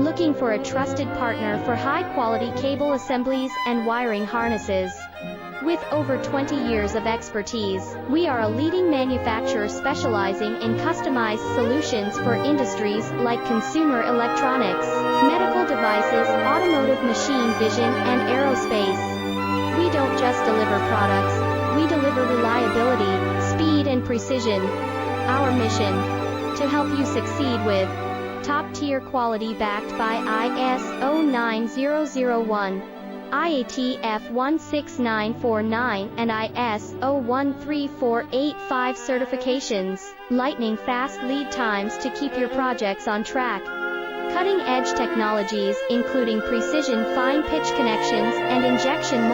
Looking for a trusted partner for high-quality cable assemblies and wiring harnesses? With over 20 years of expertise, we are a leading manufacturer specializing in customized solutions for industries like consumer electronics, medical devices, automotive machine vision, and aerospace. We don't just deliver products, we deliver reliability, speed, and precision. Our mission: to help you succeed with top-tier quality backed by ISO 9001, IATF 16949, and ISO 13485 certifications, lightning-fast lead times to keep your projects on track, cutting-edge technologies including precision fine-pitch connections and injection molding.